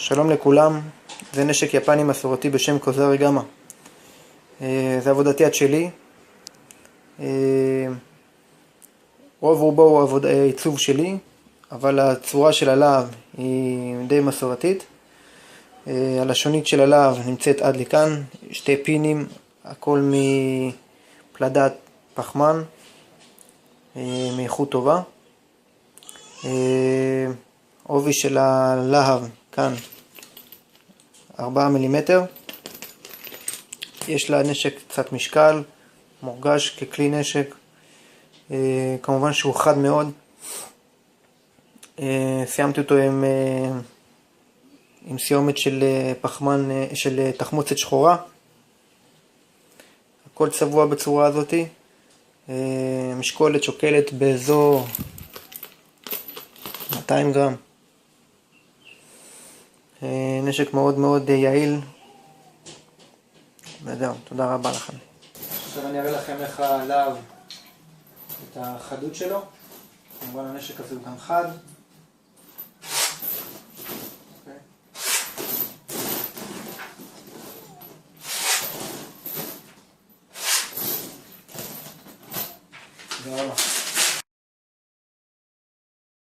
שלום לכולם, זה נשק יפני מסורתי בשם קוזרי גמה. זה עבודת יד שלי. רוב רובו הוא עיצוב שלי, אבל הצורה של הלהב היא די מסורתית. הלשונית של הלהב נמצאת עד לכאן, שתי פינים, הכל מפלדת פחמן, מאיכות טובה. עובי של הלהב כאן 4 מילימטר. יש לה נשק קצת משקל, מורגש ככלי נשק. כמובן שהוא חד מאוד. סיימתי אותו עם סיומת של פחמן, של תחמוצת שחורה. הכל צבוע בצורה הזאת. משקולת שוקלת באזור 200 גרם. נשק מאוד מאוד יעיל. וזהו, תודה רבה לכם. עכשיו אני אראה לכם איך הלהב, את החדות שלו. כמובן הנשק הזה הוא גם חד. תודה רבה.